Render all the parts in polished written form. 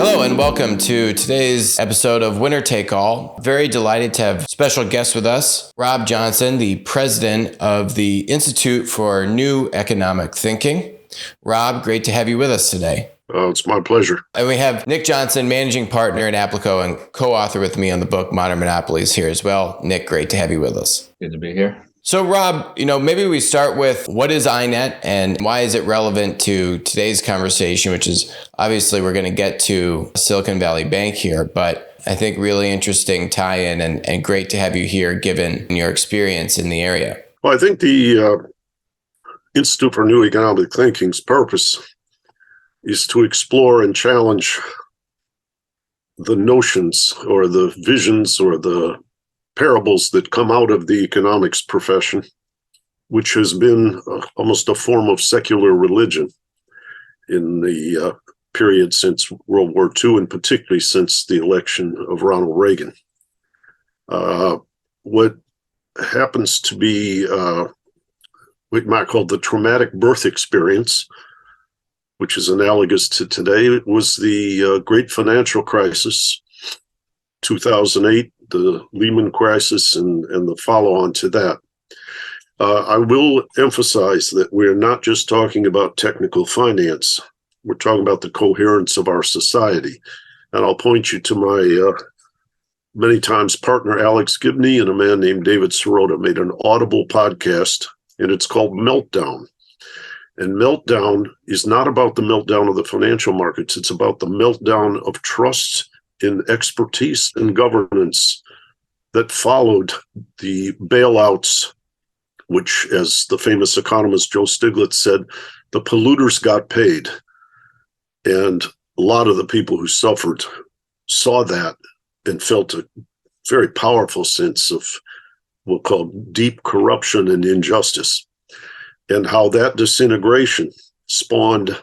Hello and welcome to today's episode of Winner Take All. Very delighted to have special guests with us, Rob Johnson, the president of the Institute for New Economic Thinking. Rob, great to have you with us today. It's my pleasure. And we have Nick Johnson, managing partner at Applico and co-author with me on the book Modern Monopolies here as well. Nick, great to have you with us. Good to be here. So Rob, maybe we start with what is INET and why is it relevant to today's conversation, which is obviously we're going to get to Silicon Valley Bank here, but I think really interesting tie-in and great to have you here given your experience in the area. Well, I think the Institute for New Economic Thinking's purpose is to explore and challenge the notions or the visions or the parables that come out of the economics profession, which has been almost a form of secular religion in the period since World War II, and particularly since the election of Ronald Reagan. What happens to be what you might call the traumatic birth experience, which is analogous to today, was the great financial crisis, 2008, the Lehman crisis, and the follow-on to that. I will emphasize that we're not just talking about technical finance. We're talking about the coherence of our society. And I'll point you to my many times partner, Alex Gibney, and a man named David Sirota made an Audible podcast, and it's called Meltdown. And Meltdown is not about the meltdown of the financial markets. It's about the meltdown of trust in expertise and governance that followed the bailouts, which, as the famous economist Joe Stiglitz said, the polluters got paid. And a lot of the people who suffered saw that and felt a very powerful sense of what we'll call deep corruption and injustice, and how that disintegration spawned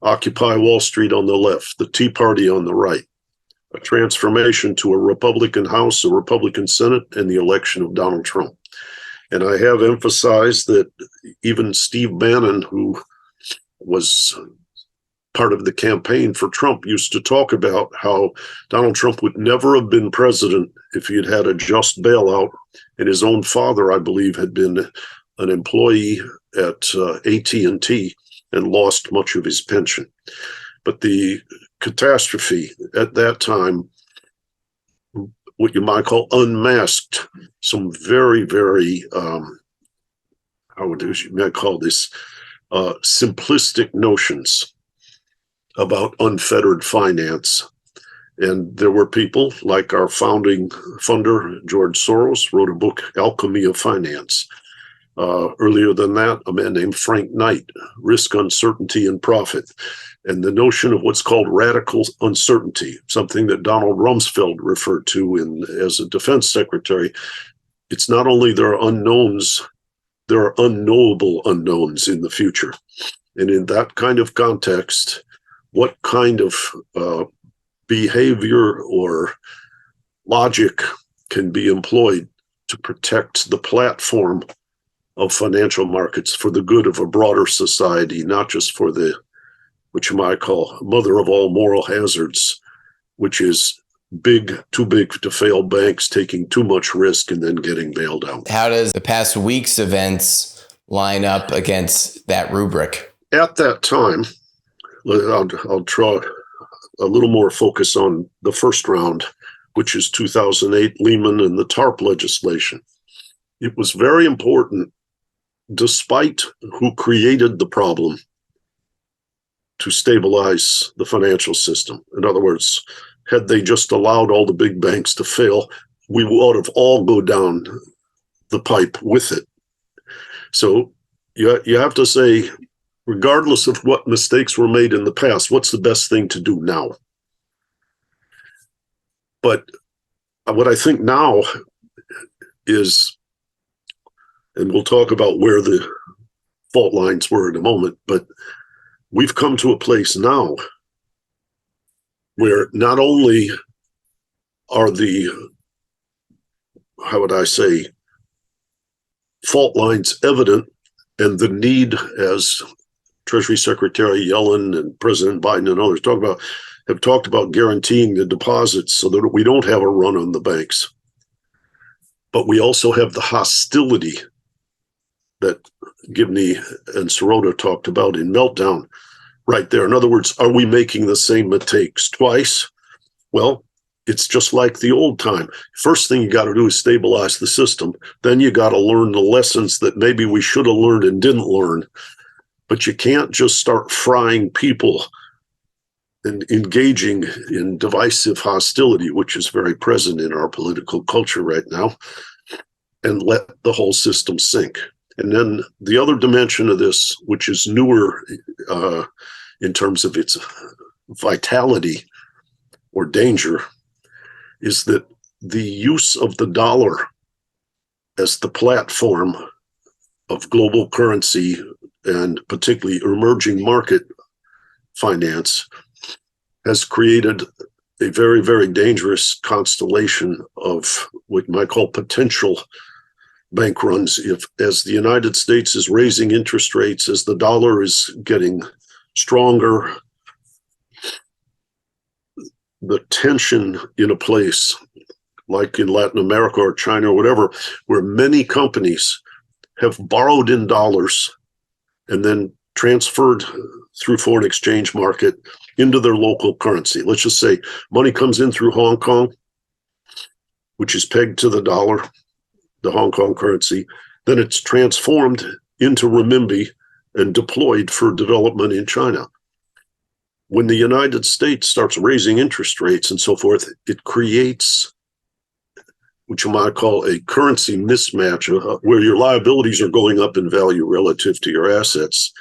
Occupy Wall Street on the left, the Tea Party on the right, a transformation to a Republican House, a Republican Senate, and the election of Donald Trump. And I have emphasized that even Steve Bannon, who was part of the campaign for Trump, used to talk about how Donald Trump would never have been president if he had had a just bailout. And his own father, I believe, had been an employee at AT&T and lost much of his pension. But the catastrophe at that time, what you might call unmasked some very, very, how would you might call this, simplistic notions about unfettered finance. And there were people like our founding funder, George Soros, wrote a book, Alchemy of Finance. Earlier than that, a man named Frank Knight, Risk, Uncertainty, and Profit. And the notion of what's called radical uncertainty, something that Donald Rumsfeld referred to as a defense secretary. It's not only there are unknowns, there are unknowable unknowns in the future. And in that kind of context, what kind of behavior or logic can be employed to protect the platform of financial markets for the good of a broader society, not just for the, what you might call mother of all moral hazards, which is too big to fail banks taking too much risk and then getting bailed out. How does the past week's events line up against that rubric? At that time, I'll draw a little more focus on the first round, which is 2008 Lehman and the TARP legislation. It was very important, despite who created the problem, to stabilize the financial system. In other words, had they just allowed all the big banks to fail, we would have all go down the pipe with it. So you have to say, regardless of what mistakes were made in the past, what's the best thing to do now? But what I think now is, and we'll talk about where the fault lines were in a moment, but we've come to a place now where not only are the, how would I say, fault lines evident, and the need, as Treasury Secretary Yellen and President Biden and others talk about, have talked about guaranteeing the deposits so that we don't have a run on the banks. But we also have the hostility that Gibney and Sirota talked about in Meltdown right there. In other words, are we making the same mistakes twice? Well, it's just like the old time. First thing you got to do is stabilize the system. Then you got to learn the lessons that maybe we should have learned and didn't learn. But you can't just start frying people and engaging in divisive hostility, which is very present in our political culture right now, and let the whole system sink. And then the other dimension of this, which is newer in terms of its vitality or danger, is that the use of the dollar as the platform of global currency and particularly emerging market finance has created a very, very dangerous constellation of what you might call potential bank runs. If, as the United States is raising interest rates, as the dollar is getting stronger, the tension in a place like in Latin America or China or whatever, where many companies have borrowed in dollars and then transferred through foreign exchange market into their local currency. Let's just say money comes in through Hong Kong, which is pegged to the dollar, the Hong Kong currency. Then it's transformed into renminbi and deployed for development in China. When the United States starts raising interest rates and so forth, it creates what you might call a currency mismatch, where your liabilities are going up in value relative to your assets,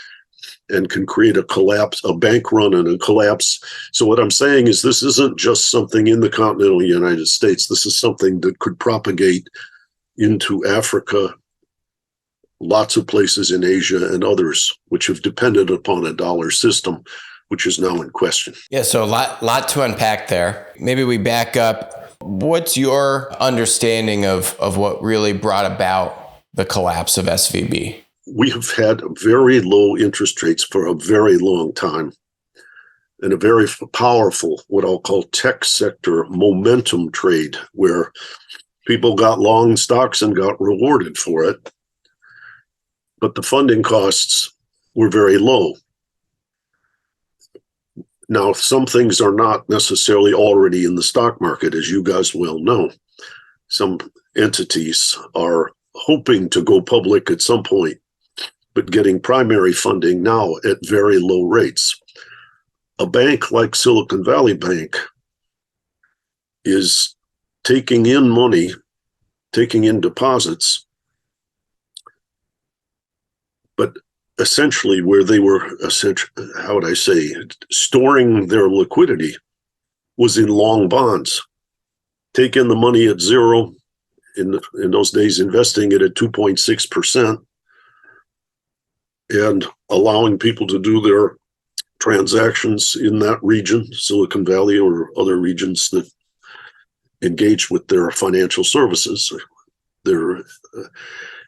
and can create a collapse, a bank run and a collapse. So what I'm saying is this isn't just something in the continental United States. This is something that could propagate into Africa, lots of places in Asia and others, which have depended upon a dollar system, which is now in question. Yeah, so a lot to unpack there. Maybe we back up. What's your understanding of what really brought about the collapse of SVB? We have had very low interest rates for a very long time, and a very powerful, what I'll call tech sector momentum trade, where people got long stocks and got rewarded for it. But the funding costs were very low. Now, some things are not necessarily already in the stock market, as you guys well know. Some entities are hoping to go public at some point, but getting primary funding now at very low rates. A bank like Silicon Valley Bank is taking in money, taking in deposits, but essentially where they were, how would I say, storing their liquidity was in long bonds. Take in the money at zero, in those days investing it at 2.6%, and allowing people to do their transactions in that region, Silicon Valley or other regions that engage with their financial services.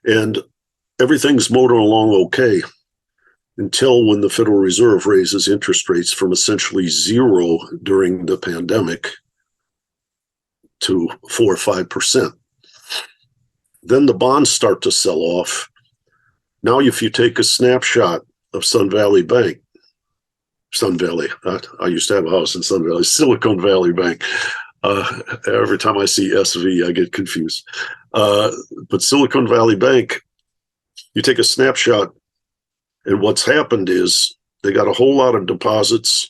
And everything's motoring along okay until when the Federal Reserve raises interest rates from essentially zero during the pandemic to 4 or 5%. Then the bonds start to sell off. Now, if you take a snapshot of Sun Valley, I used to have a house in Sun Valley, Silicon Valley Bank. Every time I see SV, I get confused. But Silicon Valley Bank, you take a snapshot, and what's happened is they got a whole lot of deposits.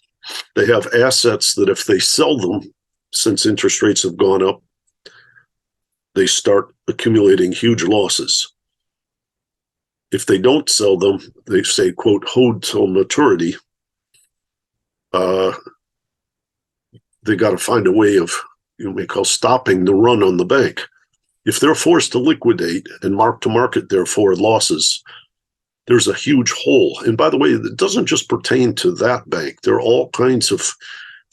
They have assets that if they sell them, since interest rates have gone up, they start accumulating huge losses. If they don't sell them, they say, quote, hold till maturity. They got to find a way of, you may call, stopping the run on the bank. If they're forced to liquidate and mark to market their forward losses, there's a huge hole. And by the way, it doesn't just pertain to that bank. There are all kinds of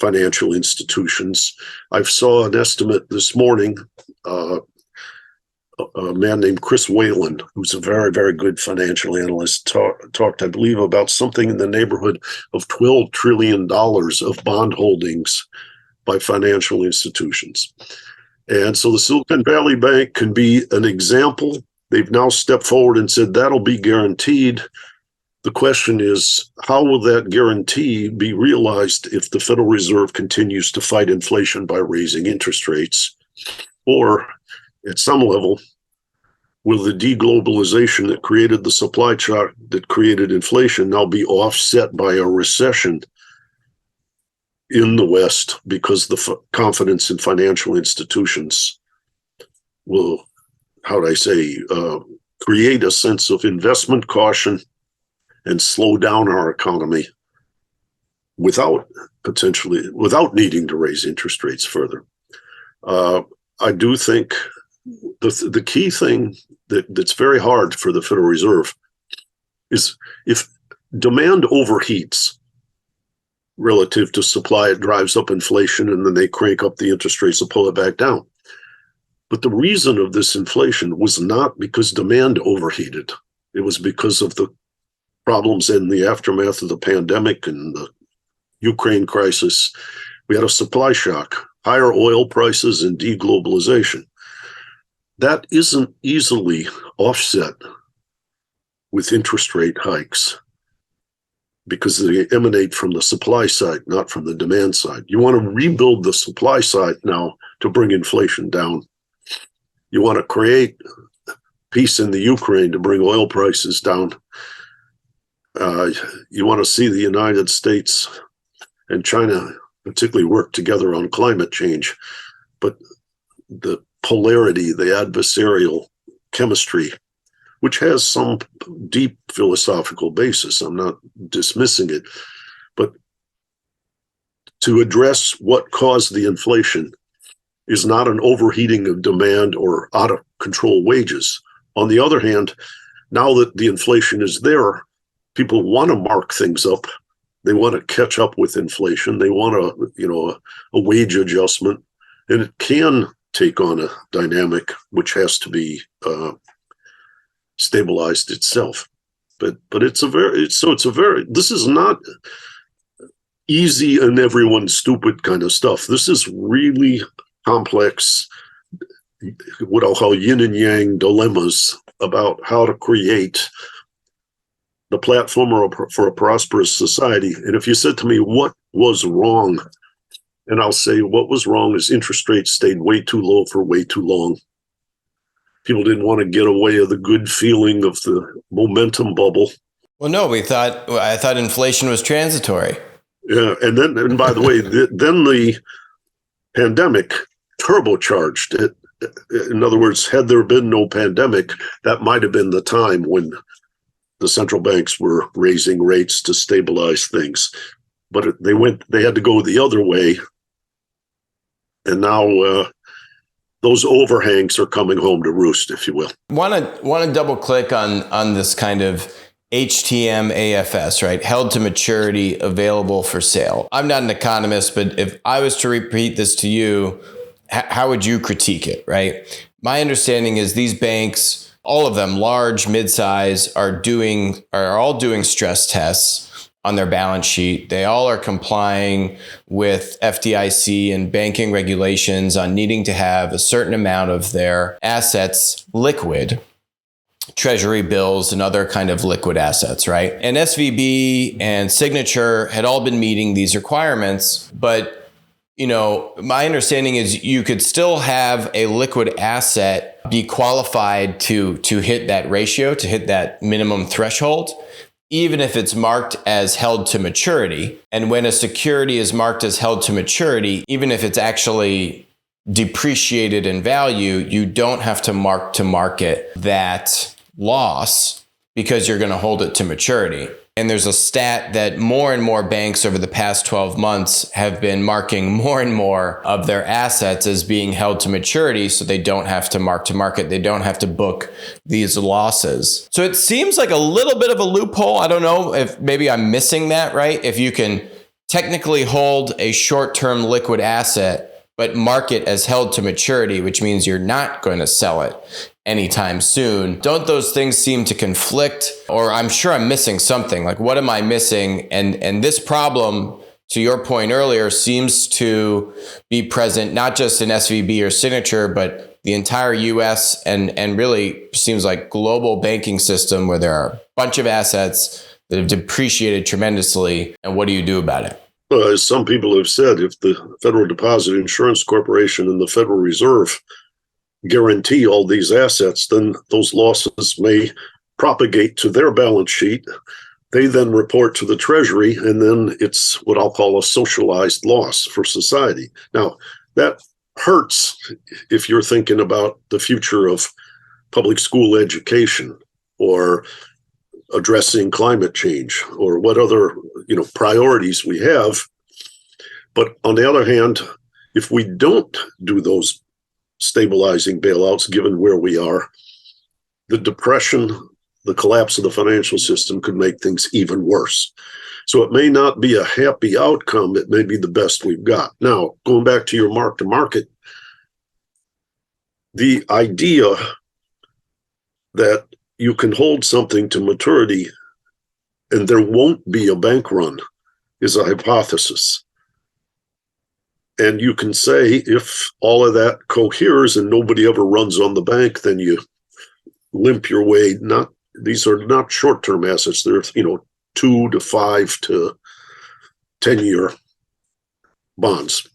financial institutions. I saw an estimate this morning a man named Chris Whalen, who's a very, very good financial analyst, talked, I believe, about something in the neighborhood of $12 trillion of bond holdings by financial institutions. And so the Silicon Valley Bank can be an example. They've now stepped forward and said that'll be guaranteed. The question is, how will that guarantee be realized if the Federal Reserve continues to fight inflation by raising interest rates? Or at some level, will the deglobalization that created the supply shock that created inflation now be offset by a recession in the West because the confidence in financial institutions will, how do I say, create a sense of investment caution and slow down our economy without needing to raise interest rates further. I do think the key thing that's very hard for the Federal Reserve is if demand overheats relative to supply, it drives up inflation, and then they crank up the interest rates to pull it back down. But the reason of this inflation was not because demand overheated. It was because of the problems in the aftermath of the pandemic and the Ukraine crisis. We had a supply shock, higher oil prices, and deglobalization. That isn't easily offset with interest rate hikes because they emanate from the supply side, not from the demand side. You want to rebuild the supply side now to bring inflation down. You want to create peace in the Ukraine to bring oil prices down. You want to see the United States and China particularly work together on climate change. But the polarity, the adversarial chemistry, which has some deep philosophical basis, I'm not dismissing it, but to address what caused the inflation is not an overheating of demand or out of control wages. On the other hand, now that the inflation is there, people want to mark things up. They want to catch up with inflation. They want a wage adjustment, and it can take on a dynamic which has to be stabilized itself. But this is not easy and everyone's stupid kind of stuff. This is really complex, what I'll call yin and yang dilemmas about how to create the platform for a prosperous society. And if you said to me, what was wrong? And I'll say what was wrong is interest rates stayed way too low for way too long. People didn't want to get away with the good feeling of the momentum bubble. Well, no, I thought inflation was transitory. Yeah, and by the way, then the pandemic turbocharged it. In other words, had there been no pandemic, that might have been the time when the central banks were raising rates to stabilize things. But they had to go the other way. And now those overhangs are coming home to roost, if you will. Want to double click on this kind of HTM AFS, right? Held to maturity, available for sale. I'm not an economist, but if I was to repeat this to you, how would you critique it, right? My understanding is these banks, all of them, large, mid-size, are all doing stress tests on their balance sheet. They all are complying with FDIC and banking regulations on needing to have a certain amount of their assets liquid, treasury bills and other kind of liquid assets, right? And SVB and Signature had all been meeting these requirements, but my understanding is you could still have a liquid asset be qualified to hit that ratio, to hit that minimum threshold, even if it's marked as held to maturity. And when a security is marked as held to maturity, even if it's actually depreciated in value, you don't have to mark to market that loss because you're going to hold it to maturity. And there's a stat that more and more banks over the past 12 months have been marking more and more of their assets as being held to maturity, so they don't have to mark to market. They don't have to book these losses. So it seems like a little bit of a loophole. I don't know if maybe I'm missing that, right? If you can technically hold a short-term liquid asset but mark it as held to maturity, which means you're not going to sell it anytime soon. Don't those things seem to conflict? Or I'm sure I'm missing something. Like, what am I missing? And this problem, to your point earlier, seems to be present not just in SVB or Signature, but the entire US and really seems like global banking system, where there are a bunch of assets that have depreciated tremendously. And what do you do about it? As some people have said, if the Federal Deposit Insurance Corporation and the Federal Reserve guarantee all these assets, then those losses may propagate to their balance sheet. They then report to the Treasury, and then it's what I'll call a socialized loss for society. Now, that hurts if you're thinking about the future of public school education or addressing climate change or what other priorities we have. But on the other hand, if we don't do those stabilizing bailouts, given where we are, the depression, the collapse of the financial system could make things even worse. So it may not be a happy outcome. It may be the best we've got. Now, going back to your mark to market, the idea that you can hold something to maturity and there won't be a bank run is a hypothesis. And you can say if all of that coheres and nobody ever runs on the bank, then you limp your way. These are not short-term assets. They're 2 to 5 to 10-year bonds.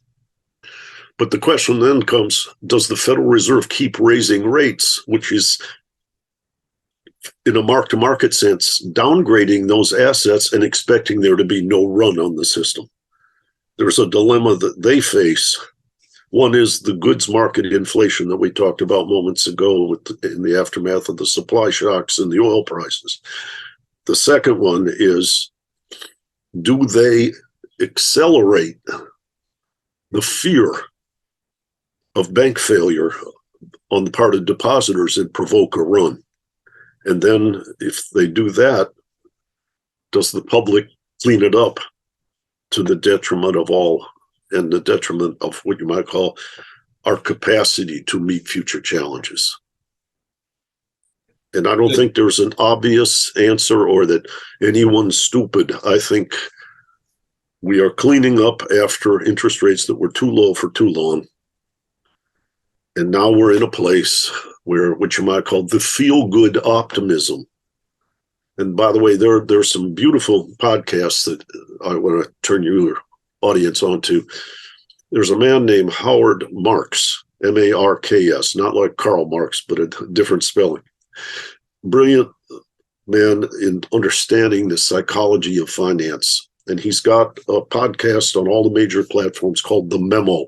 But the question then comes, does the Federal Reserve keep raising rates, which is, in a mark-to-market sense, downgrading those assets and expecting there to be no run on the system? There's a dilemma that they face. One is the goods market inflation that we talked about moments ago in the aftermath of the supply shocks and the oil prices. The second one is, do they accelerate the fear of bank failure on the part of depositors and provoke a run? And then if they do that, does the public clean it up to the detriment of all and the detriment of what you might call our capacity to meet future challenges? And I don't think there's an obvious answer or that anyone's stupid. I think we are cleaning up after interest rates that were too low for too long. And now we're in a place where what you might call the feel-good optimism. And by the way, there's some beautiful podcasts that I want to turn your audience onto. There's a man named Howard Marks, Marks, not like Karl Marx, but a different spelling. Brilliant man in understanding the psychology of finance. And he's got a podcast on all the major platforms called The Memo.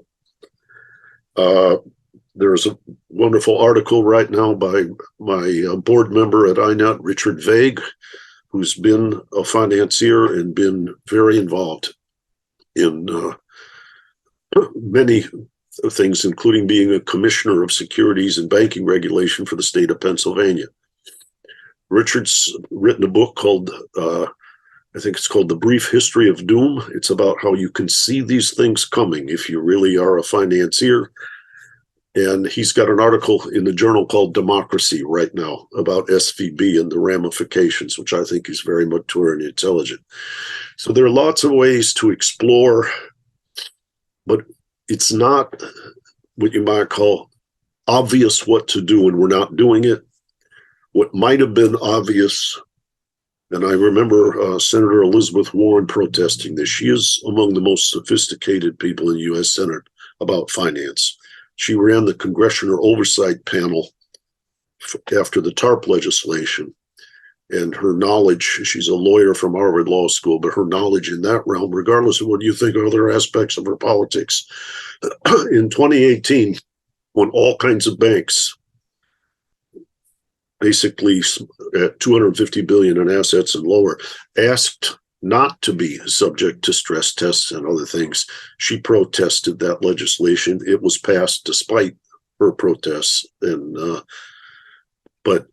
There's a wonderful article right now by my board member at INET, Richard Vague, who's been a financier and been very involved in many things, including being a commissioner of securities and banking regulation for the state of Pennsylvania. Richard's written a book called, I think it's called The Brief History of Doom. It's about how you can see these things coming if you really are a financier. And he's got an article in the journal called Democracy right now about SVB and the ramifications, which I think is very mature and intelligent. So there are lots of ways to explore, but it's not what you might call obvious what to do, and we're not doing it. What might have been obvious, and I remember Senator Elizabeth Warren protesting this. She is among the most sophisticated people in the U.S. Senate about finance. She ran the Congressional Oversight Panel after the TARP legislation, and her knowledge, she's a lawyer from Harvard Law School, but her knowledge in that realm, regardless of what you think of other aspects of her politics, in 2018, when all kinds of banks, basically at 250 billion in assets and lower, asked not to be subject to stress tests and other things, she protested that legislation. It was passed despite her protests. And but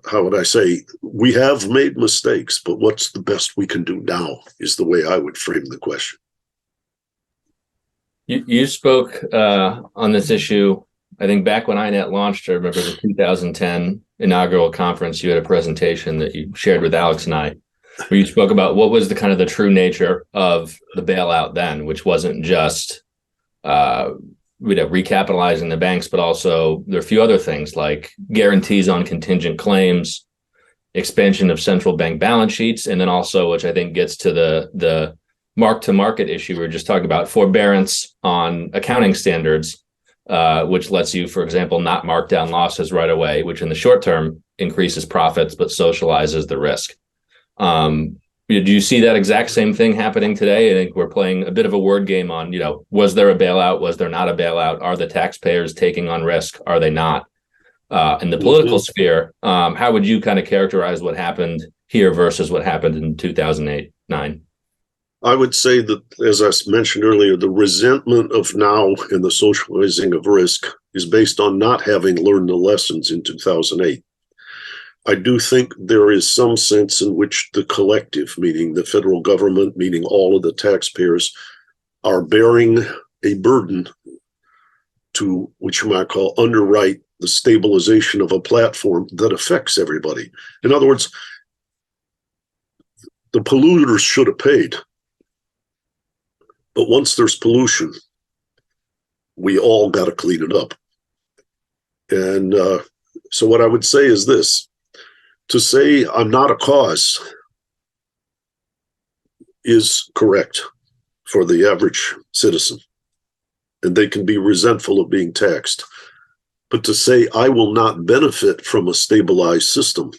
how would I say? We have made mistakes, but what's the best we can do now is the way I would frame the question. You spoke on this issue, I think back when INET launched. I remember the 2010 inaugural conference. You had a presentation that you shared with Alex and I, where you spoke about what was the kind of the true nature of the bailout then, which wasn't just recapitalizing the banks, but also there are a few other things like guarantees on contingent claims, expansion of central bank balance sheets, and then also, which I think gets to the mark-to-market issue we were just talking about, forbearance on accounting standards, which lets you, for example, not mark down losses right away, which in the short term increases profits but socializes the risk. Do you see that exact same thing happening today? I think we're playing a bit of a word game on, was there a bailout? Was there not a bailout? Are the taxpayers taking on risk? Are they not? In the political sphere, how would you kind of characterize what happened here versus what happened in 2008-9? I would say that, as I mentioned earlier, the resentment of now and the socializing of risk is based on not having learned the lessons in 2008. I do think there is some sense in which the collective, meaning the federal government, meaning all of the taxpayers, are bearing a burden to, which you might call, underwrite the stabilization of a platform that affects everybody. In other words, the polluters should have paid. But once there's pollution, we all got to clean it up. And so what I would say is this: to say I'm not a cause is correct for the average citizen, and they can be resentful of being taxed. But to say I will not benefit from a stabilized system,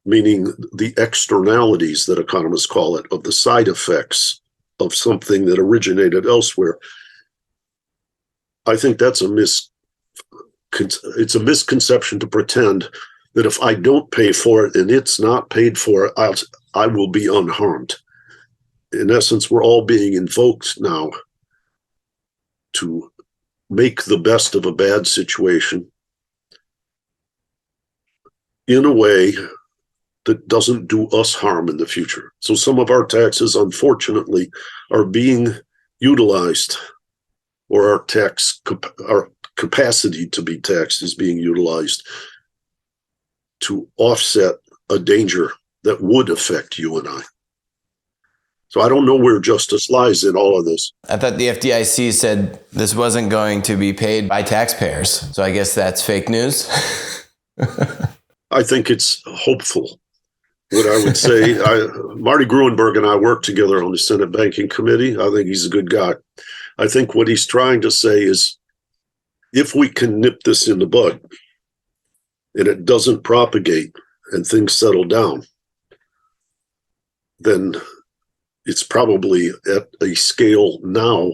meaning the externalities that economists call it, of the side effects of something that originated elsewhere, I think that's it's a misconception to pretend that if I don't pay for it and it's not paid for, I will be unharmed. In essence, we're all being invoked now to make the best of a bad situation in a way that doesn't do us harm in the future. So some of our taxes, unfortunately, are being utilized, or our capacity to be taxed is being utilized to offset a danger that would affect you and I. So I don't know where justice lies in all of this. I thought the FDIC said this wasn't going to be paid by taxpayers. So I guess that's fake news. I think it's hopeful. What I would say, Marty Gruenberg and I worked together on the Senate Banking Committee. I think he's a good guy. I think what he's trying to say is, if we can nip this in the bud and it doesn't propagate and things settle down, then it's probably at a scale now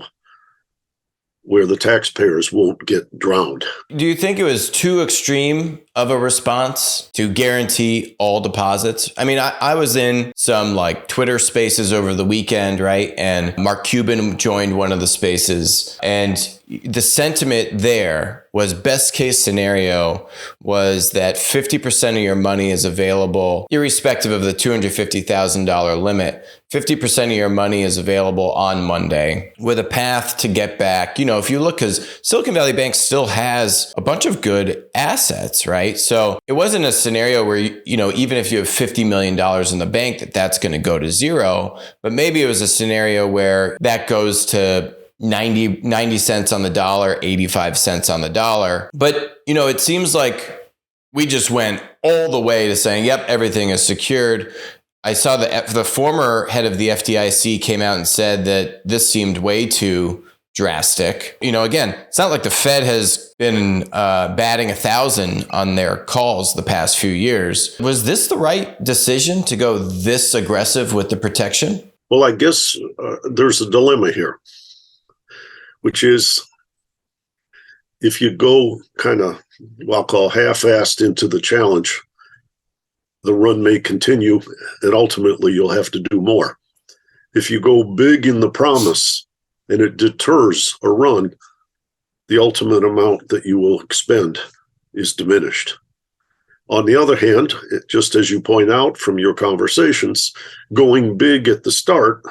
where the taxpayers won't get drowned. Do you think it was too extreme of a response to guarantee all deposits? I mean, I was in some like Twitter spaces over the weekend, right? And Mark Cuban joined one of the spaces, and the sentiment there was best case scenario was that 50% of your money is available, irrespective of the $250,000 limit. 50% of your money is available on Monday with a path to get back. If you look, because Silicon Valley Bank still has a bunch of good assets, right? So it wasn't a scenario where, even if you have $50 million in the bank, that's going to go to zero. But maybe it was a scenario where that goes to 90 cents on the dollar, 85 cents on the dollar. But, it seems like we just went all the way to saying, yep, everything is secured. I saw the former head of the FDIC came out and said that this seemed way too drastic. Again, it's not like the Fed has been batting 1,000 on their calls the past few years. Was this the right decision to go this aggressive with the protection? Well, I guess there's a dilemma here, which is if you go kind of, I'll call half-assed into the challenge, the run may continue, and ultimately you'll have to do more. If you go big in the promise and it deters a run, the ultimate amount that you will expend is diminished. On the other hand, just as you point out from your conversations, going big at the start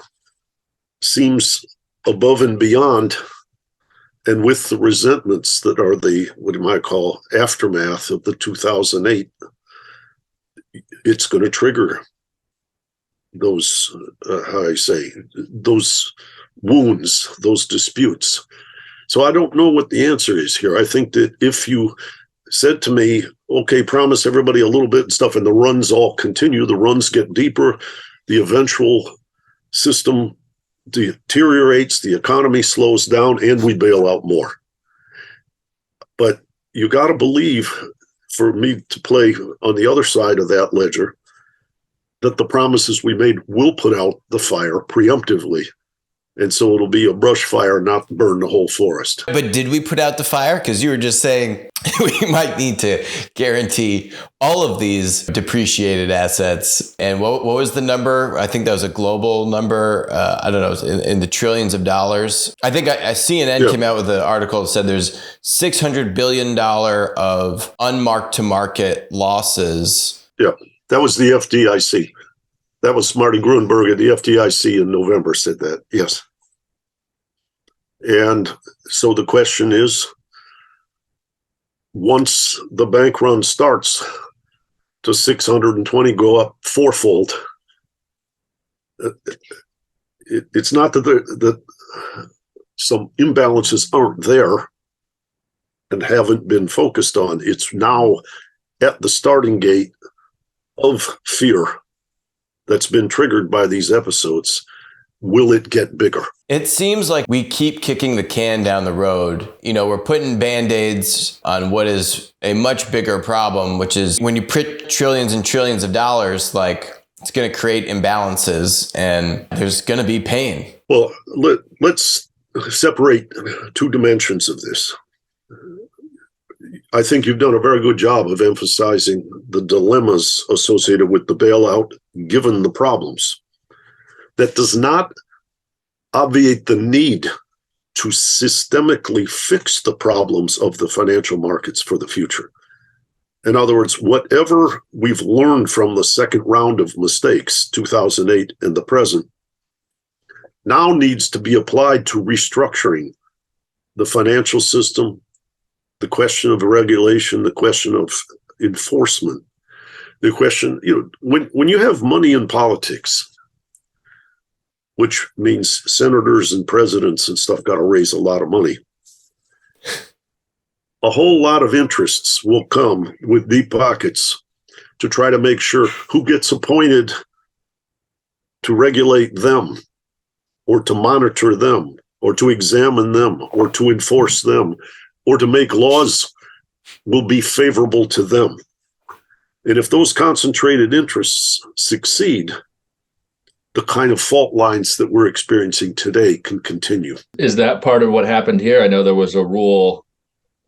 seems above and beyond, and with the resentments that are the, what you might call, aftermath of the 2008, it's going to trigger those, those wounds, those disputes. So I don't know what the answer is here. I think that if you said to me, okay, promise everybody a little bit and stuff, and the runs all continue, the runs get deeper, the eventual system deteriorates, the economy slows down, and we bail out more. But you got to believe, for me to play on the other side of that ledger, that the promises we made will put out the fire preemptively. And so it'll be a brush fire, not burn the whole forest. But did we put out the fire? Because you were just saying we might need to guarantee all of these depreciated assets. And what was the number? I think that was a global number. I don't know, in the trillions of dollars. I think CNN came out with an article that said there's $600 billion of unmarked to market losses. Yeah, that was the FDIC. That was Marty Gruenberg at the FDIC in November said that, yes. And so the question is, once the bank run starts to 620 go up fourfold, it's not that some imbalances aren't there and haven't been focused on. It's now at the starting gate of fear that's been triggered by these episodes. Will it get bigger? It seems like we keep kicking the can down the road. You know, we're putting Band-Aids on what is a much bigger problem, which is when you print trillions and trillions of dollars, like it's going to create imbalances and there's going to be pain. Well, let's separate two dimensions of this. I think you've done a very good job of emphasizing the dilemmas associated with the bailout, given the problems. That does not obviate the need to systemically fix the problems of the financial markets for the future. In other words, whatever we've learned from the second round of mistakes, 2008 and the present, now needs to be applied to restructuring the financial system, the question of regulation, the question of enforcement, the question, when you have money in politics, which means senators and presidents and stuff got to raise a lot of money, a whole lot of interests will come with deep pockets to try to make sure who gets appointed to regulate them or to monitor them or to examine them or to enforce them or to make laws will be favorable to them. And if those concentrated interests succeed, the kind of fault lines that we're experiencing today can continue. Is that part of what happened here? I know there was a rule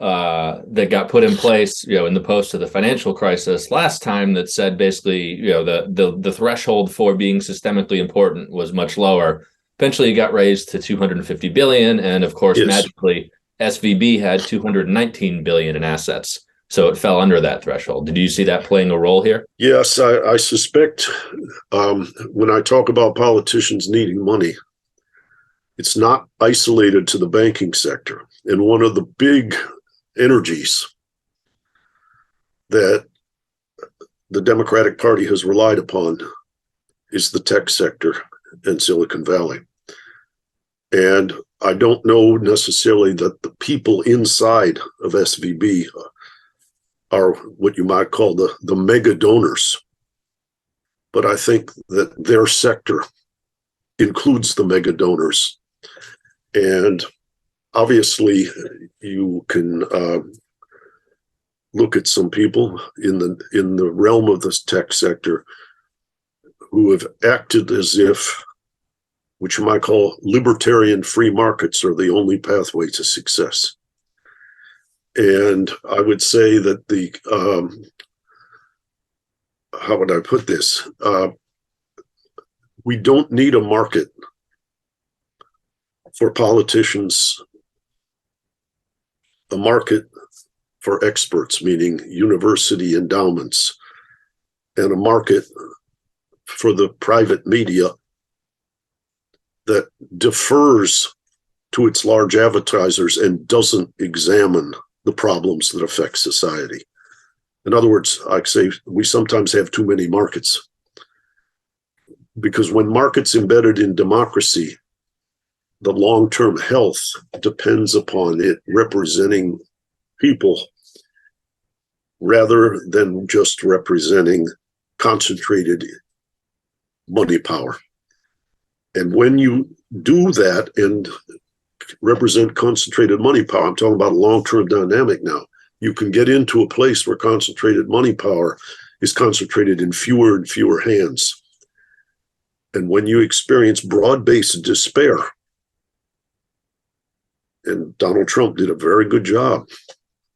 that got put in place, in the post of the financial crisis last time that said basically, the threshold for being systemically important was much lower. Eventually, it got raised to 250 billion, and of course, yes, magically, SVB had 219 billion in assets. So it fell under that threshold. Did you see that playing a role here? Yes, I suspect when I talk about politicians needing money, it's not isolated to the banking sector. And one of the big energies that the Democratic Party has relied upon is the tech sector in Silicon Valley. And I don't know necessarily that the people inside of SVB are what you might call the mega donors. But I think that their sector includes the mega donors. And obviously, you can look at some people in the realm of this tech sector who have acted as if, which you might call libertarian free markets, are the only pathway to success. And I would say that how would I put this? We don't need a market for politicians, a market for experts, meaning university endowments, and a market for the private media that defers to its large advertisers and doesn't examine the problems that affect society. In other words, I say we sometimes have too many markets, because when markets embedded in democracy, the long-term health depends upon it representing people rather than just representing concentrated money power. And when you do that and represent concentrated money power, I'm talking about a long-term dynamic now, you can get into a place where concentrated money power is concentrated in fewer and fewer hands. And when you experience broad-based despair, and Donald Trump did a very good job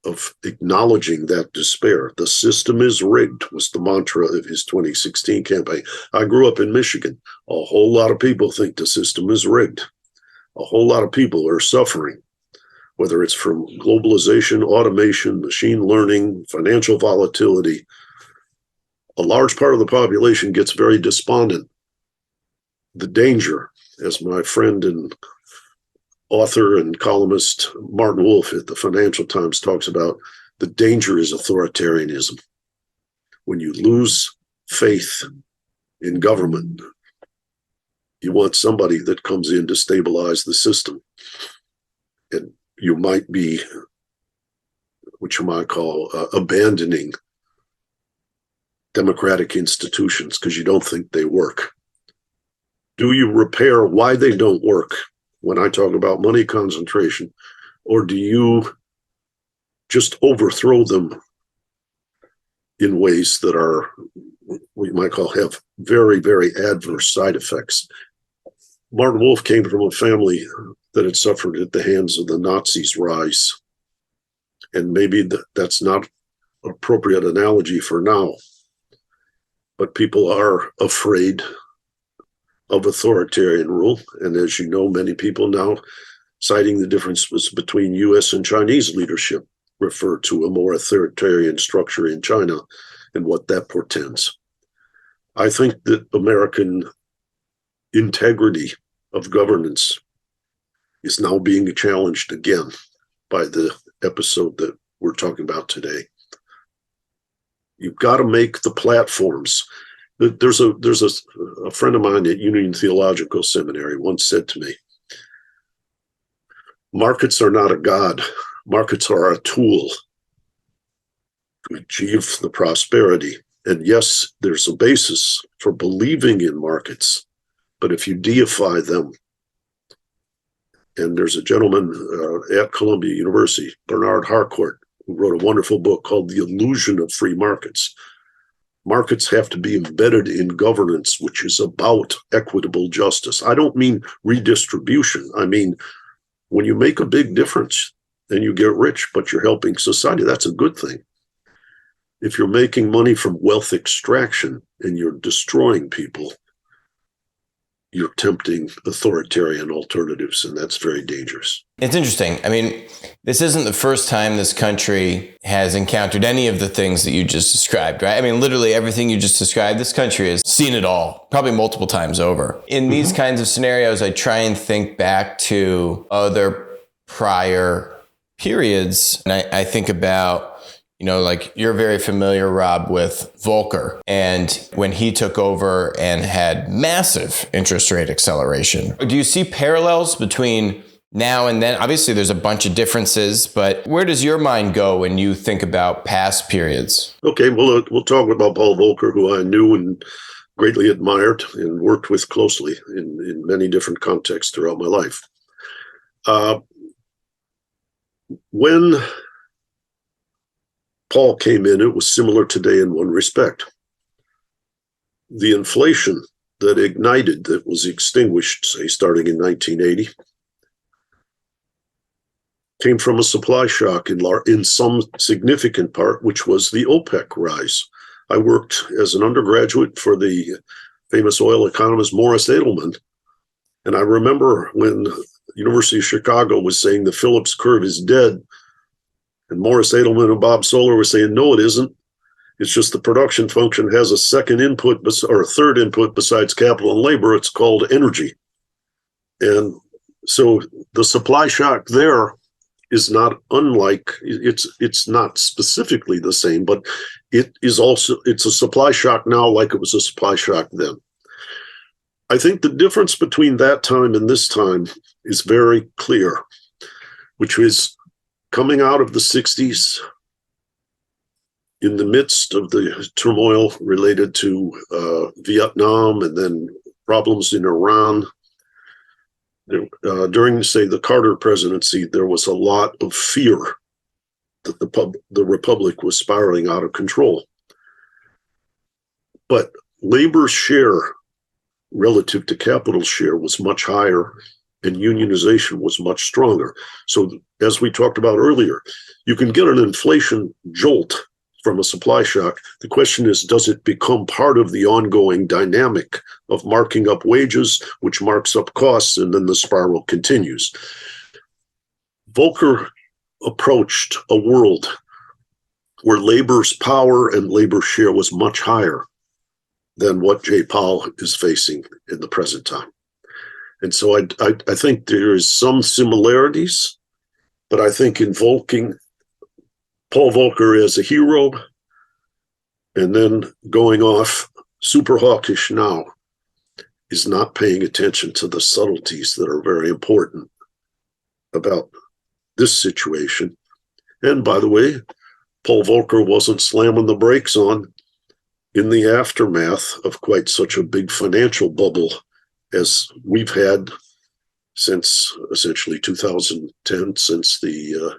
of acknowledging that despair. The system is rigged was the mantra of his 2016 campaign. I grew up in Michigan. A whole lot of people think the system is rigged. A whole lot of people are suffering, whether it's from globalization, automation, machine learning, financial volatility. A large part of the population gets very despondent. The danger, as my friend and author and columnist Martin Wolf at the Financial Times talks about, the danger is authoritarianism. When you lose faith in government, you want somebody that comes in to stabilize the system. And you might be, what you might call, abandoning democratic institutions because you don't think they work. Do you repair why they don't work when I talk about money concentration, or do you just overthrow them in ways that are, what you might call, have very, very adverse side effects? Martin Wolf came from a family that had suffered at the hands of the Nazis' rise. And maybe that's not an appropriate analogy for now, but people are afraid of authoritarian rule. And as you know, many people now, citing the differences between US and Chinese leadership, refer to a more authoritarian structure in China and what that portends. I think that American integrity of governance is now being challenged again by the episode that we're talking about today. You've got to make the platforms. There's a friend of mine at Union Theological Seminary once said to me, markets are not a god. Markets are a tool to achieve the prosperity. And yes, there's a basis for believing in markets, but if you deify them, and there's a gentleman at Columbia University, Bernard Harcourt, who wrote a wonderful book called The Illusion of Free Markets. Markets have to be embedded in governance, which is about equitable justice. I don't mean redistribution. I mean, when you make a big difference and you get rich, but you're helping society, that's a good thing. If you're making money from wealth extraction and you're destroying people, you're tempting authoritarian alternatives, and that's very dangerous. It's interesting. I mean, this isn't the first time this country has encountered any of the things that you just described, right? I mean, literally everything you just described, this country has seen it all, probably multiple times over. In these kinds of scenarios, I try and think back to other prior periods, and I think about, you know, like you're very familiar, Rob, with Volcker, and when he took over and had massive interest rate acceleration. Do you see parallels between now and then? Obviously, there's a bunch of differences, but where does your mind go when you think about past periods? Okay, well, we'll talk about Paul Volcker, who I knew and greatly admired and worked with closely in many different contexts throughout my life. When Paul came in, it was similar today in one respect. The inflation that ignited, that was extinguished, say, starting in 1980, came from a supply shock in some significant part, which was the OPEC rise. I worked as an undergraduate for the famous oil economist Morris Edelman, and I remember when the University of Chicago was saying the Phillips curve is dead, and Morris Edelman and Bob Soler were saying, no, it isn't. It's just the production function has a second input or a third input besides capital and labor. It's called energy. And So the supply shock there is not unlike, it's not specifically the same, but it's a supply shock now like it was a supply shock then. I think the difference between that time and this time is very clear, which is coming out of the 60s, in the midst of the turmoil related to Vietnam and then problems in Iran. During, say, the Carter presidency, there was a lot of fear that the republic was spiraling out of control. But labor's share relative to capital's share was much higher, and unionization was much stronger. So as we talked about earlier, you can get an inflation jolt from a supply shock. The question is, does it become part of the ongoing dynamic of marking up wages, which marks up costs, and then the spiral continues? Volcker approached a world where labor's power and labor share was much higher than what Jay Powell is facing in the present time. And so I think there is some similarities, but I think invoking Paul Volcker as a hero and then going off super hawkish now is not paying attention to the subtleties that are very important about this situation. And by the way, Paul Volcker wasn't slamming the brakes on in the aftermath of quite such a big financial bubble as we've had since essentially 2010, since the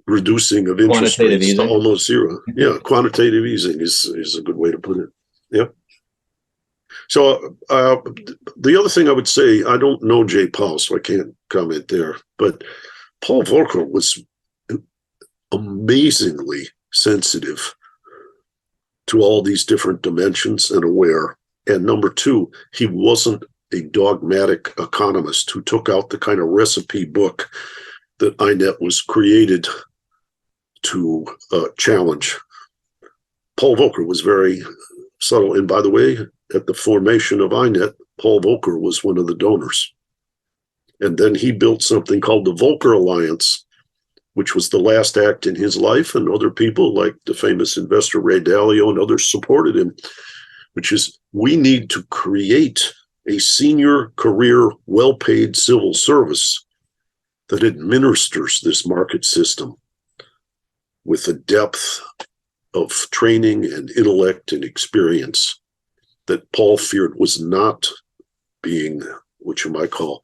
reducing of interest rates to almost zero. Yeah, quantitative easing is a good way to put it. Yep. So the other thing I would say, I don't know Jay Powell, so I can't comment there, but Paul Volcker was amazingly sensitive to all these different dimensions and aware. And number two, he wasn't a dogmatic economist who took out the kind of recipe book that INET was created to challenge. Paul Volcker was very subtle. And by the way, at the formation of INET, Paul Volcker was one of the donors. And then he built something called the Volcker Alliance, which was the last act in his life, and other people like the famous investor Ray Dalio and others supported him, which is, we need to create a senior career, well-paid civil service that administers this market system with a depth of training and intellect and experience that Paul feared was not being, what you might call,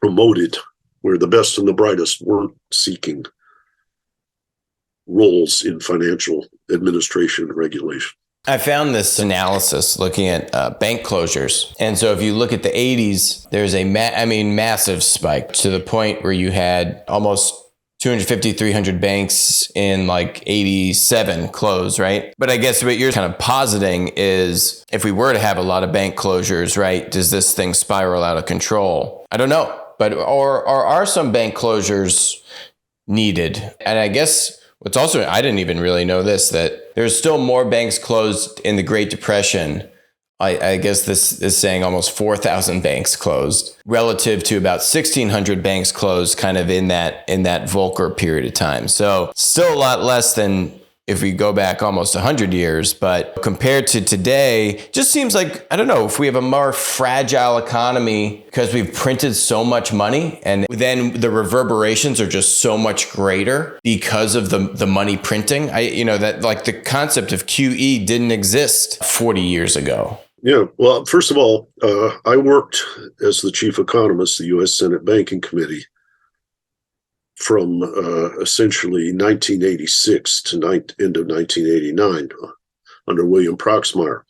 promoted, where the best and the brightest weren't seeking roles in financial administration and regulation. I found this analysis looking at bank closures. And so if you look at the 80s, there's a massive spike to the point where you had almost 250, 300 banks in like 87 close, right? But I guess what you're kind of positing is if we were to have a lot of bank closures, right, does this thing spiral out of control? I don't know. But or are some bank closures needed? And I guess what's also, I didn't even really know this, that there's still more banks closed in the Great Depression. I guess this is saying almost 4,000 banks closed relative to about 1,600 banks closed kind of in that Volcker period of time. So still a lot less than if we go back almost 100 years, but compared to today, just seems like, I don't know, if we have a more fragile economy because we've printed so much money and then the reverberations are just so much greater because of the money printing. That like the concept of QE didn't exist 40 years ago. Yeah, well, first of all, I worked as the chief economist of the U.S. Senate Banking Committee from essentially 1986 to end of 1989 under William Proxmire.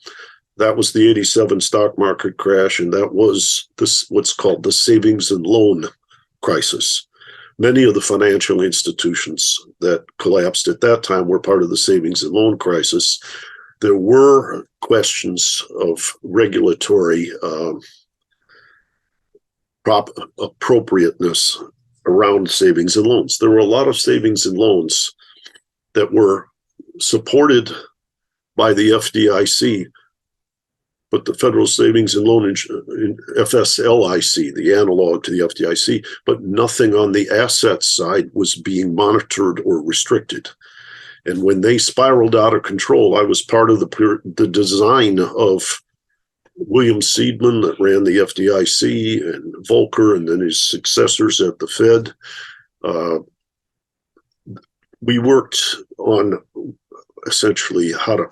That was the 87 stock market crash, and that was what's called the savings and loan crisis. Many of the financial institutions that collapsed at that time were part of the savings and loan crisis. There were questions of regulatory appropriateness around savings and loans. There were a lot of savings and loans that were supported by the FDIC, but the Federal Savings and Loan FSLIC, the analog to the FDIC, but nothing on the assets side was being monitored or restricted. And when they spiraled out of control, I was part of the design of William Seidman that ran the FDIC and Volcker and then his successors at the Fed. We worked on essentially how to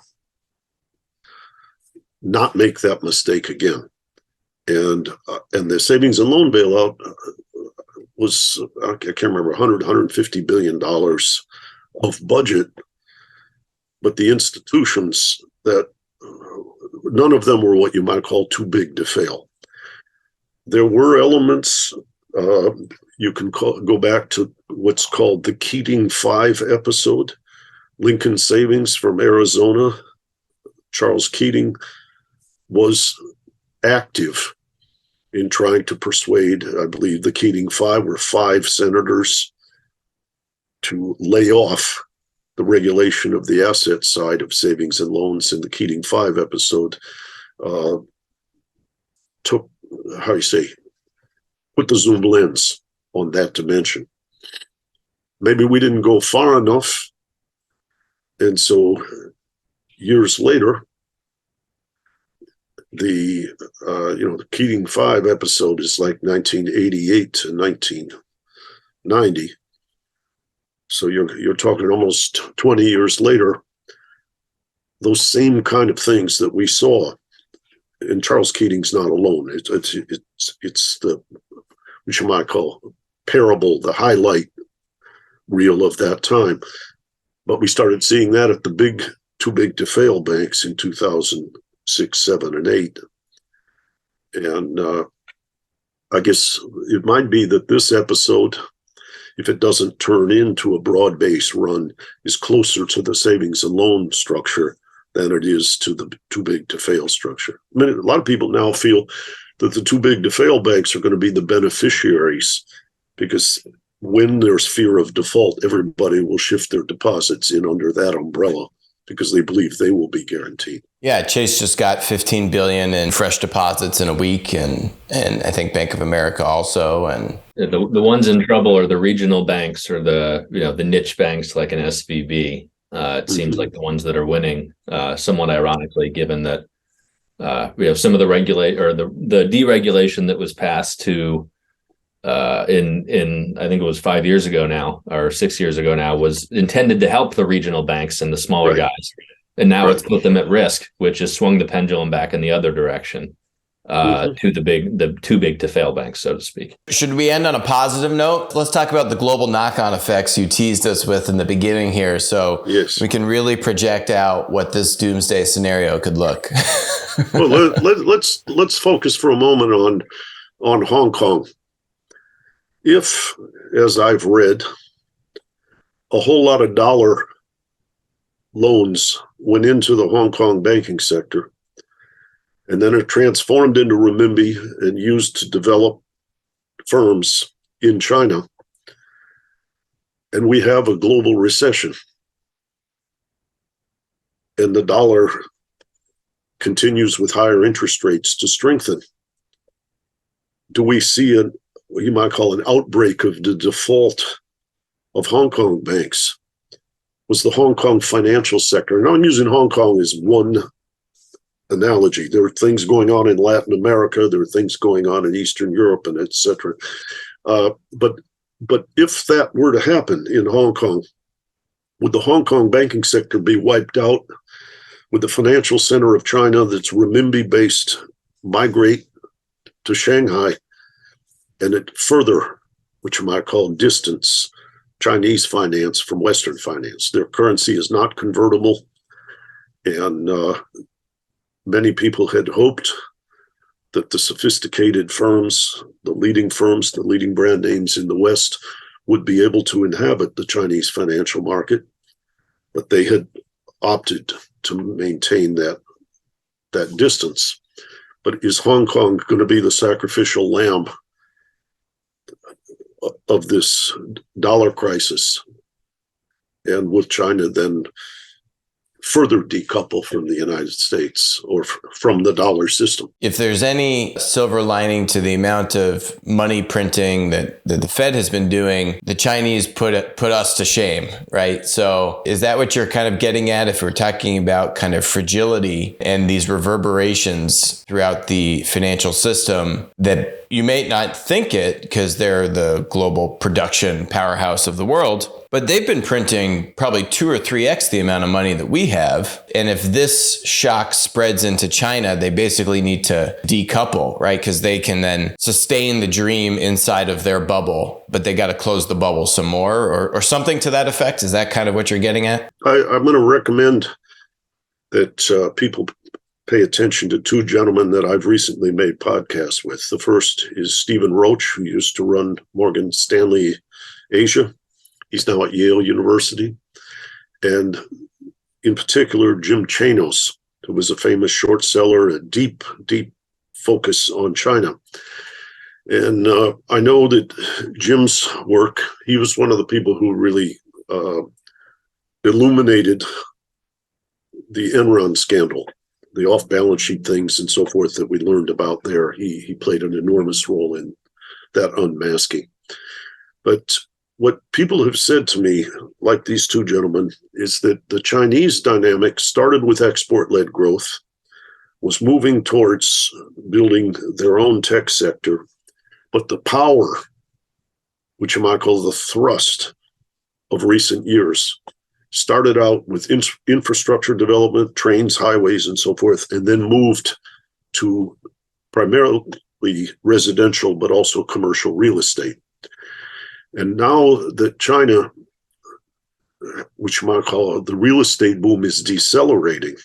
not make that mistake again. And the savings and loan bailout was, I can't remember, $150 billion of budget, but the institutions that none of them were what you might call too big to fail. There were elements, you can go back to what's called the Keating 5 episode. Lincoln Savings from Arizona, Charles Keating, was active in trying to persuade, I believe the Keating 5 were 5 senators, to lay off the regulation of the asset side of savings and loans in the Keating 5 episode. Took, how you say, put the zoom lens on that dimension. Maybe we didn't go far enough. And so years later, the Keating 5 episode is like 1988 to 1990. So you're talking almost 20 years later, those same kind of things that we saw. And Charles Keating's not alone. It's the, what you might call parable, the highlight reel of that time. But we started seeing that at the too big to fail banks in 2006, 7, and 8. And I guess it might be that this episode, if it doesn't turn into a broad-based run, is closer to the savings and loan structure than it is to the too big to fail structure. I mean, a lot of people now feel that the too big to fail banks are going to be the beneficiaries, because when there's fear of default, everybody will shift their deposits in under that umbrella because they believe they will be guaranteed. Yeah, Chase just got $15 billion in fresh deposits in a week, and I think Bank of America also. And the ones in trouble are the regional banks or the niche banks like an SVB. It seems like the ones that are winning, somewhat ironically, given that some of the the deregulation that was passed to in I think it was 5 years ago now, or 6 years ago now, was intended to help the regional banks and the smaller guys. And now it's put them at risk, which has swung the pendulum back in the other direction to the too big to fail banks, so to speak. Should we end on a positive note? Let's talk about the global knock-on effects you teased us with in the beginning here, so we can really project out what this doomsday scenario could look. Well, let's focus for a moment on Hong Kong. If, as I've read, a whole lot of dollar loans went into the Hong Kong banking sector, and then it transformed into renminbi and used to develop firms in China, and we have a global recession, and the dollar continues with higher interest rates to strengthen, do we see what you might call an outbreak of the default of Hong Kong banks? Was the Hong Kong financial sector, and I'm using Hong Kong as one analogy. There are things going on in Latin America, there are things going on in Eastern Europe, and et cetera. But if that were to happen in Hong Kong, would the Hong Kong banking sector be wiped out? Would the financial center of China that's renminbi-based migrate to Shanghai, and it further, which you might call distance, Chinese finance from Western finance? Their currency is not convertible, and many people had hoped that the sophisticated firms, the leading brand names in the West, would be able to inhabit the Chinese financial market, but they had opted to maintain that distance. But is Hong Kong going to be the sacrificial lamb of this dollar crisis? And will China then further decouple from the United States or from the dollar system. If there's any silver lining to the amount of money printing that the Fed has been doing, the Chinese put us to shame, right? So is that what you're kind of getting at if we're talking about kind of fragility and these reverberations throughout the financial system, that you may not think it because they're the global production powerhouse of the world, but they've been printing probably 2 or 3x the amount of money that we have. And if this shock spreads into China, they basically need to decouple, right? Because they can then sustain the dream inside of their bubble, but they got to close the bubble some more or something to that effect. Is that kind of what you're getting at? I'm going to recommend that people pay attention to 2 gentlemen that I've recently made podcasts with. The first is Stephen Roach, who used to run Morgan Stanley Asia. He's now at Yale University. And in particular, Jim Chanos, who was a famous short seller, a deep focus on China. And I know that Jim's work, he was one of the people who really illuminated the Enron scandal, the off-balance sheet things and so forth that we learned about there. He played an enormous role in that unmasking. But what people have said to me, like these 2 gentlemen, is that the Chinese dynamic started with export-led growth, was moving towards building their own tech sector, but the power, which you might call the thrust of recent years, started out with infrastructure development, trains, highways, and so forth, and then moved to primarily residential, but also commercial real estate. And now that China, which you might call the real estate boom, is decelerating,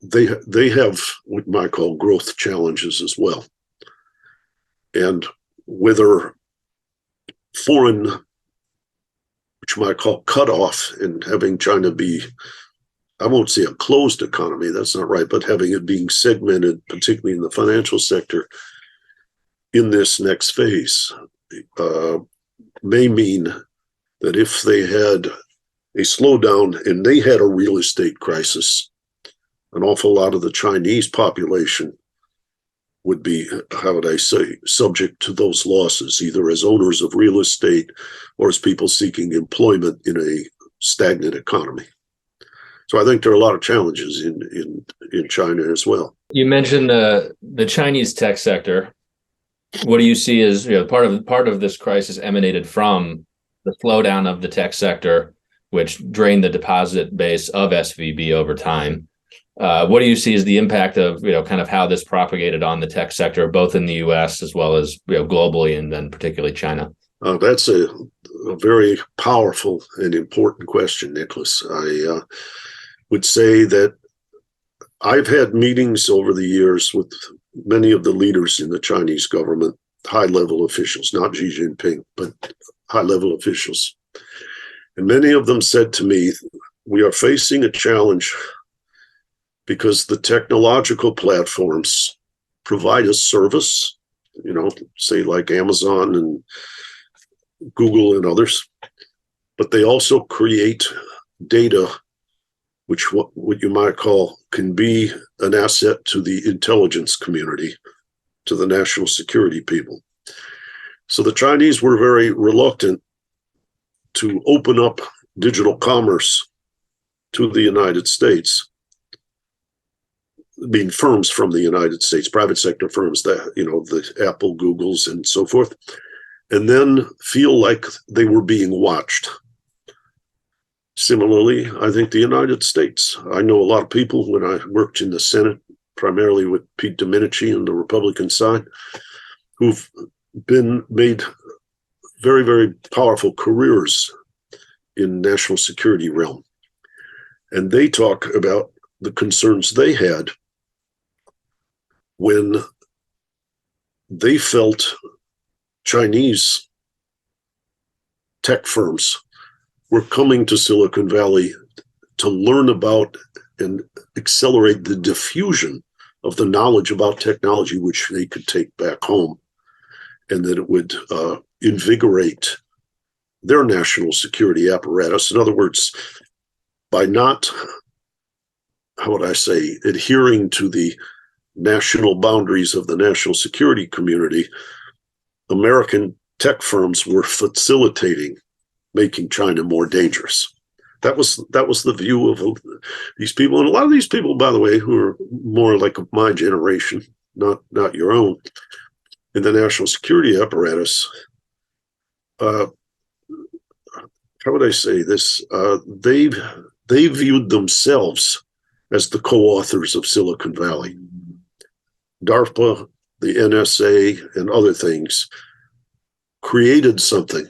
they have what you might call growth challenges as well. And whether foreign, which you might call cutoff, and having China be, I won't say a closed economy, that's not right, but having it being segmented, particularly in the financial sector, in this next phase, may mean that if they had a slowdown and they had a real estate crisis, an awful lot of the Chinese population would be, how would I say, subject to those losses, either as owners of real estate or as people seeking employment in a stagnant economy. So I think there are a lot of challenges in China as well. You mentioned the Chinese tech sector. What do you see as part of this crisis emanated from the slowdown of the tech sector, which drained the deposit base of SVB over time? What do you see as the impact of kind of how this propagated on the tech sector, both in the U.S. as well as globally, and then particularly China? That's a very powerful and important question, Nicholas. I would say that I've had meetings over the years with many of the leaders in the Chinese government, high-level officials, not Xi Jinping, but high-level officials. And many of them said to me, we are facing a challenge because the technological platforms provide a service, say like Amazon and Google and others, but they also create data, which what you might call can be an asset to the intelligence community, to the national security people. So the Chinese were very reluctant to open up digital commerce to the United States, being firms from the United States, private sector firms, that the Apple, Googles, and so forth, and then feel like they were being watched. Similarly, I think the United States. I know a lot of people when I worked in the Senate, primarily with Pete Domenici on the Republican side, who've been made very, very powerful careers in national security realm. And they talk about the concerns they had when they felt Chinese tech firms were coming to Silicon Valley to learn about and accelerate the diffusion of the knowledge about technology, which they could take back home, and that it would invigorate their national security apparatus. In other words, by not, how would I say, adhering to the national boundaries of the national security community, American tech firms were facilitating making China more dangerous. That was the view of these people, and a lot of these people, by the way, who are more like my generation, not your own, in the national security apparatus. How would I say this? They viewed themselves as the co-authors of Silicon Valley. DARPA, the NSA, and other things created something,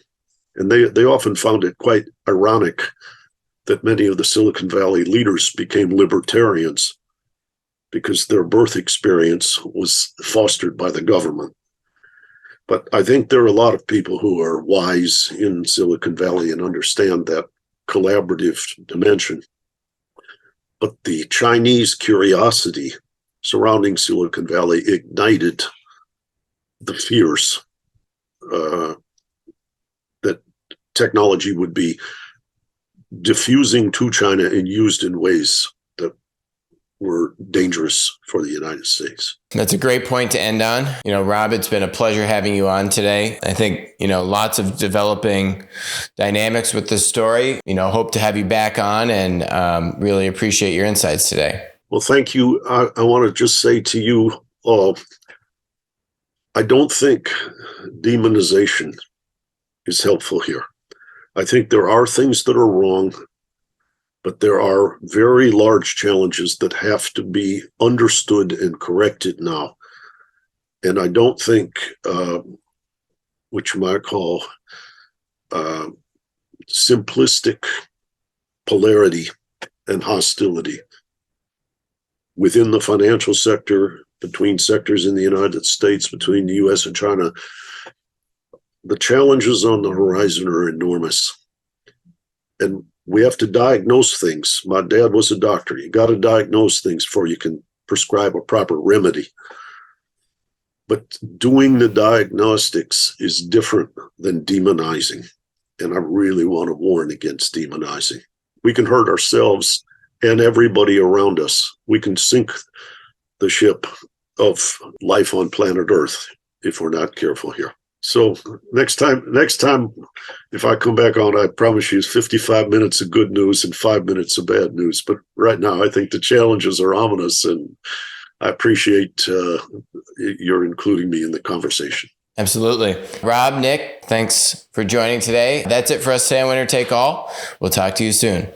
and they often found it quite ironic that many of the Silicon Valley leaders became libertarians because their birth experience was fostered by the government. But I think there are a lot of people who are wise in Silicon Valley and understand that collaborative dimension. But the Chinese curiosity surrounding Silicon Valley ignited the fears that technology would be diffusing to China and used in ways that were dangerous for the United States. That's a great point to end on. Rob, it's been a pleasure having you on today. I think, lots of developing dynamics with this story. Hope to have you back on and really appreciate your insights today. Well, thank you. I want to just say to you all, I don't think demonization is helpful here. I think there are things that are wrong, but there are very large challenges that have to be understood and corrected now. And I don't think, what you might call simplistic polarity and hostility within the financial sector, between sectors in the United States, between the US and China, the challenges on the horizon are enormous. And we have to diagnose things. My dad was a doctor. You got to diagnose things before you can prescribe a proper remedy. But doing the diagnostics is different than demonizing. And I really want to warn against demonizing. We can hurt ourselves and everybody around us. We can sink the ship of life on planet Earth if we're not careful here. So next time, if I come back on, I promise you it's 55 minutes of good news and 5 minutes of bad news. But right now, I think the challenges are ominous, and I appreciate your including me in the conversation. Absolutely. Rob, Nick, thanks for joining today. That's it for us today on Winner Take All. We'll talk to you soon.